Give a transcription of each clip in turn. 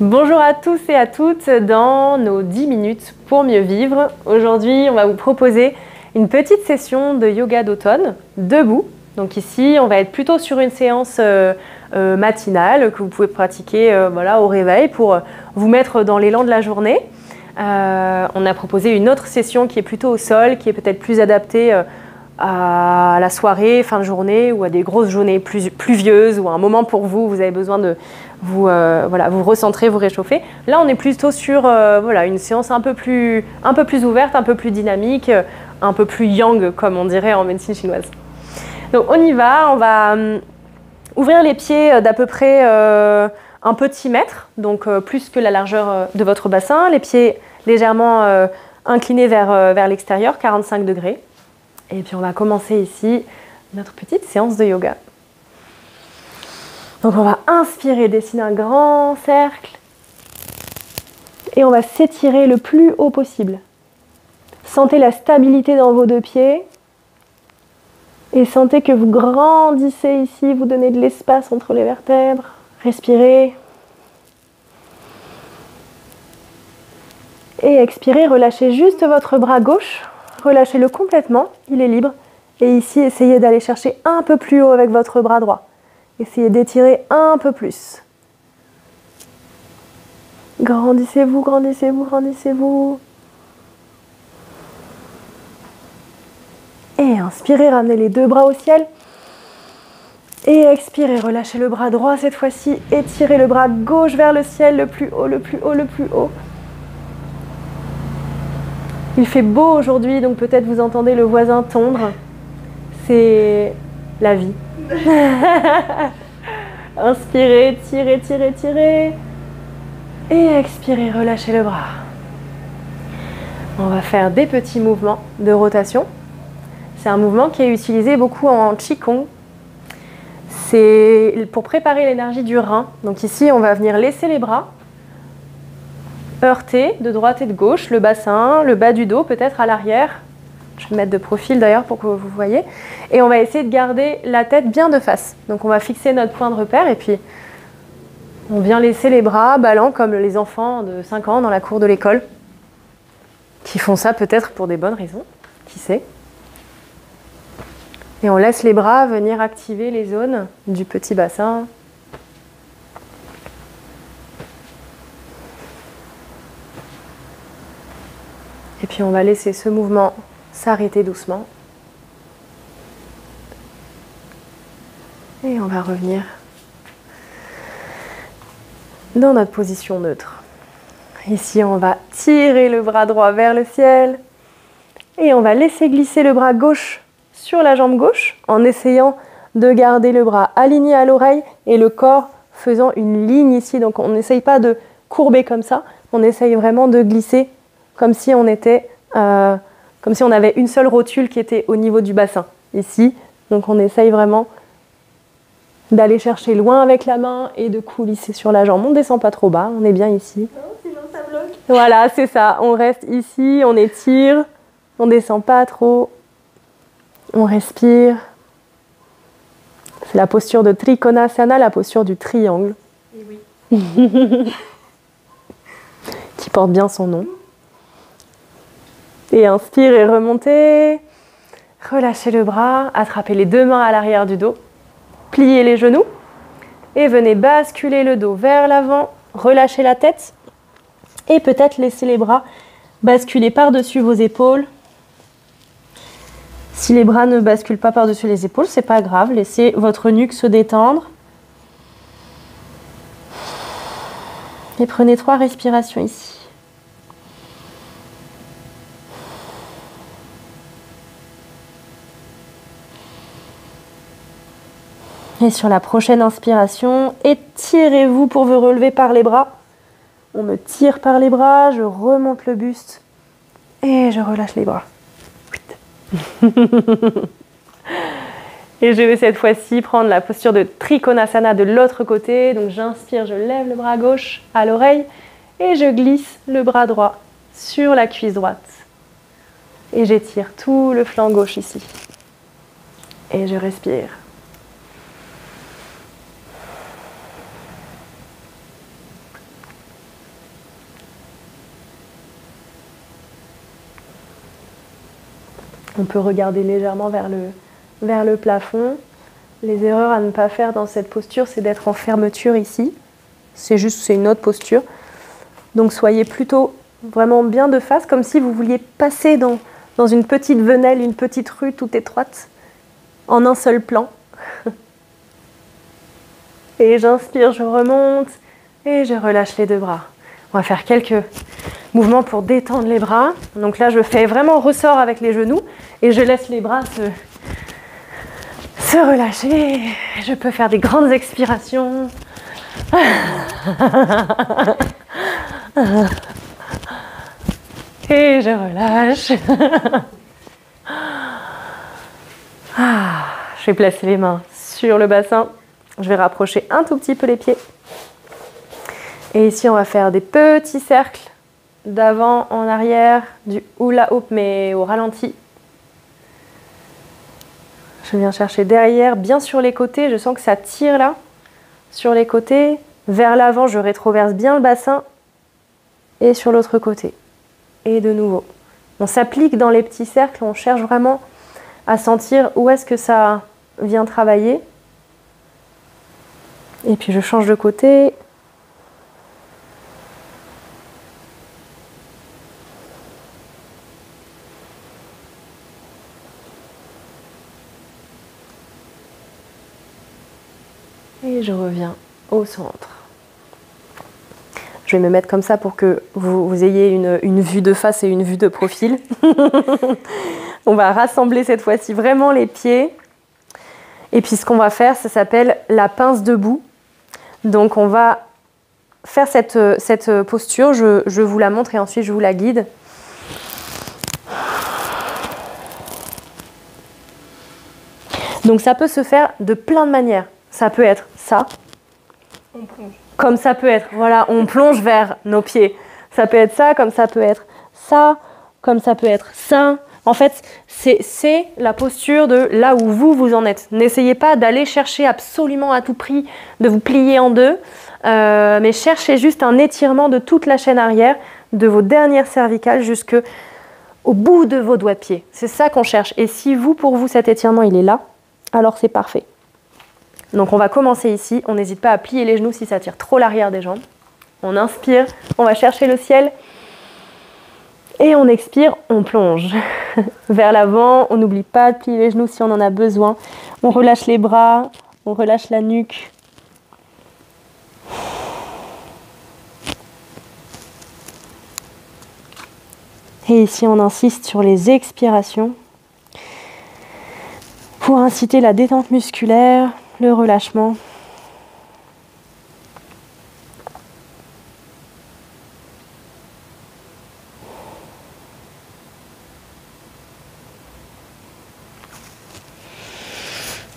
Bonjour à tous et à toutes dans nos 10 minutes pour mieux vivre. Aujourd'hui, on va vous proposer une petite session de yoga d'automne, debout. Donc ici, on va être plutôt sur une séance matinale que vous pouvez pratiquer voilà, au réveil pour vous mettre dans l'élan de la journée. On a proposé une autre session qui est plutôt au sol, qui est peut-être plus adaptée à la soirée, fin de journée ou à des grosses journées pluvieuses ou à un moment pour vous, vous avez besoin de vous recentrer, vous réchauffer. Là, on est plutôt sur voilà, une séance un peu plus ouverte, un peu plus dynamique, un peu plus yang, comme on dirait en médecine chinoise. Donc on y va, on va ouvrir les pieds d'à peu près un petit mètre, donc plus que la largeur de votre bassin, les pieds légèrement inclinés vers l'extérieur, 45 degrés. Et puis on va commencer ici notre petite séance de yoga. Donc on va inspirer, dessiner un grand cercle et on va s'étirer le plus haut possible. Sentez la stabilité dans vos deux pieds et sentez que vous grandissez ici, vous donnez de l'espace entre les vertèbres. Respirez. Et expirez, relâchez juste votre bras gauche. Relâchez-le complètement, il est libre. Et ici, essayez d'aller chercher un peu plus haut avec votre bras droit. Essayez d'étirer un peu plus. Grandissez-vous, grandissez-vous, grandissez-vous. Et inspirez, ramenez les deux bras au ciel. Et expirez, relâchez le bras droit cette fois-ci. Étirez le bras gauche vers le ciel, le plus haut, le plus haut, le plus haut. Il fait beau aujourd'hui, donc peut-être vous entendez le voisin tondre. C'est la vie. Inspirez, tirez, tirez, tirez. Et expirez, relâchez le bras. On va faire des petits mouvements de rotation. C'est un mouvement qui est utilisé beaucoup en Qigong. C'est pour préparer l'énergie du rein. Donc ici, on va venir laisser les bras heurter de droite et de gauche, le bassin, le bas du dos, peut-être à l'arrière. Je vais me mettre de profil d'ailleurs pour que vous voyez. Et on va essayer de garder la tête bien de face. Donc on va fixer notre point de repère et puis on vient laisser les bras ballants comme les enfants de 5 ans dans la cour de l'école qui font ça peut-être pour des bonnes raisons, qui sait. Et on laisse les bras venir activer les zones du petit bassin. Et puis on va laisser ce mouvement s'arrêter doucement. Et on va revenir dans notre position neutre. Ici, on va tirer le bras droit vers le ciel. Et on va laisser glisser le bras gauche sur la jambe gauche en essayant de garder le bras aligné à l'oreille et le corps faisant une ligne ici. Donc on n'essaye pas de courber comme ça, on essaye vraiment de glisser comme si on était, comme si on avait une seule rotule qui était au niveau du bassin, ici. Donc on essaye vraiment d'aller chercher loin avec la main et de coulisser sur la jambe. On ne descend pas trop bas, on est bien ici. Non, sinon ça bloque. Voilà, c'est ça. On reste ici, on étire, on ne descend pas trop. On respire. C'est la posture de Trikonasana, la posture du triangle. Et oui. Qui porte bien son nom. Et inspire et remontez. Relâchez le bras, attrapez les deux mains à l'arrière du dos. Pliez les genoux. Et venez basculer le dos vers l'avant. Relâchez la tête. Et peut-être laisser les bras basculer par-dessus vos épaules. Si les bras ne basculent pas par-dessus les épaules, c'est pas grave. Laissez votre nuque se détendre. Et prenez 3 respirations ici. Et sur la prochaine inspiration, étirez-vous pour vous relever par les bras. On me tire par les bras, je remonte le buste et je relâche les bras. Et je vais cette fois-ci prendre la posture de Trikonasana de l'autre côté. Donc j'inspire, je lève le bras gauche à l'oreille et je glisse le bras droit sur la cuisse droite. Et j'étire tout le flanc gauche ici. Et je respire. On peut regarder légèrement vers le plafond. Les erreurs à ne pas faire dans cette posture, c'est d'être en fermeture ici. C'est une autre posture. Donc soyez plutôt vraiment bien de face, comme si vous vouliez passer dans une petite venelle, une petite rue toute étroite, en un seul plan. Et j'inspire, je remonte et je relâche les deux bras. On va faire quelques mouvements pour détendre les bras. Donc là, je fais vraiment ressort avec les genoux et je laisse les bras se relâcher. Je peux faire des grandes expirations. Et je relâche. Je vais placer les mains sur le bassin. Je vais rapprocher un tout petit peu les pieds. Et ici, on va faire des petits cercles d'avant en arrière, du hula hoop mais au ralenti. Je viens chercher derrière, bien sur les côtés. Je sens que ça tire là, sur les côtés. Vers l'avant, je rétroverse bien le bassin. Et sur l'autre côté. Et de nouveau. On s'applique dans les petits cercles. On cherche vraiment à sentir où est-ce que ça vient travailler. Et puis je change de côté. Et je reviens au centre. Je vais me mettre comme ça pour que vous ayez une vue de face et une vue de profil. On va rassembler cette fois-ci vraiment les pieds. Et puis ce qu'on va faire, ça s'appelle la pince debout. Donc on va faire cette posture. Je vous la montre et ensuite je vous la guide. Donc ça peut se faire de plein de manières. Ça peut être ça. On plonge. Comme ça peut être, voilà, on plonge vers nos pieds. Ça peut être ça, comme ça peut être ça, comme ça peut être ça. En fait, c'est la posture de là où vous en êtes. N'essayez pas d'aller chercher absolument à tout prix de vous plier en deux, mais cherchez juste un étirement de toute la chaîne arrière, de vos dernières cervicales jusqu'au bout de vos doigts de pied. C'est ça qu'on cherche. Et si pour vous, cet étirement, il est là, alors c'est parfait. Donc on va commencer ici, on n'hésite pas à plier les genoux si ça tire trop l'arrière des jambes. On inspire, on va chercher le ciel. Et on expire, on plonge vers l'avant. On n'oublie pas de plier les genoux si on en a besoin. On relâche les bras, on relâche la nuque. Et ici on insiste sur les expirations pour inciter la détente musculaire, le relâchement.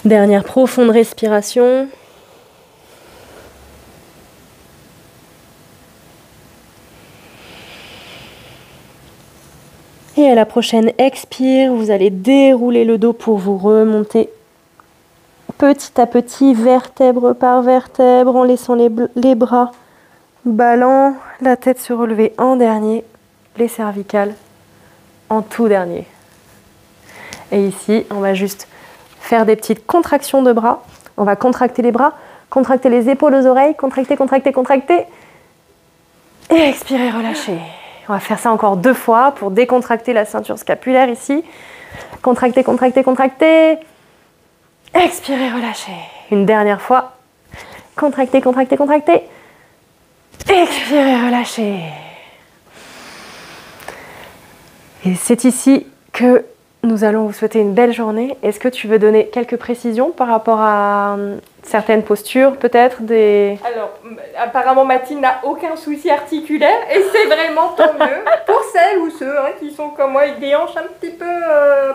Dernière profonde respiration. Et à la prochaine expire, vous allez dérouler le dos pour vous remonter petit à petit, vertèbre par vertèbre, en laissant les bras ballants, la tête se relever en dernier, les cervicales en tout dernier. Et ici, on va juste faire des petites contractions de bras. On va contracter les bras, contracter les épaules aux oreilles, contracter, contracter, contracter. Et expirer, relâcher. On va faire ça encore 2 fois pour décontracter la ceinture scapulaire ici. Contracter, contracter, contracter. Expirez, relâchez. Une dernière fois. Contractez, contractez, contractez. Expirez, relâchez. Et c'est ici que nous allons vous souhaiter une belle journée. Est-ce que tu veux donner quelques précisions par rapport à certaines postures, peut-être des... Alors, apparemment, Mathilde n'a aucun souci articulaire et c'est vraiment tant mieux pour celles ou ceux qui sont comme moi avec des hanches un petit peu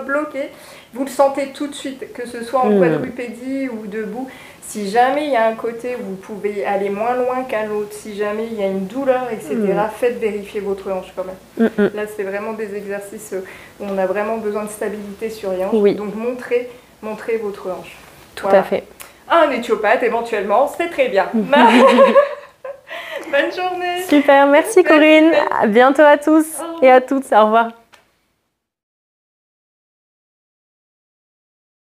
bloquées. Vous le sentez tout de suite, que ce soit en quadrupédie ou debout. Si jamais il y a un côté où vous pouvez aller moins loin qu'à l'autre, si jamais il y a une douleur, etc., faites vérifier votre hanche quand même. Là, c'est vraiment des exercices où on a vraiment besoin de stabilité sur les hanches. Oui. Donc, montrez montrer votre hanche. Tout à fait. Un éthiopathe éventuellement, c'est très bien. Bonne journée. Super, merci Corinne. À bientôt à tous et à toutes. Au revoir.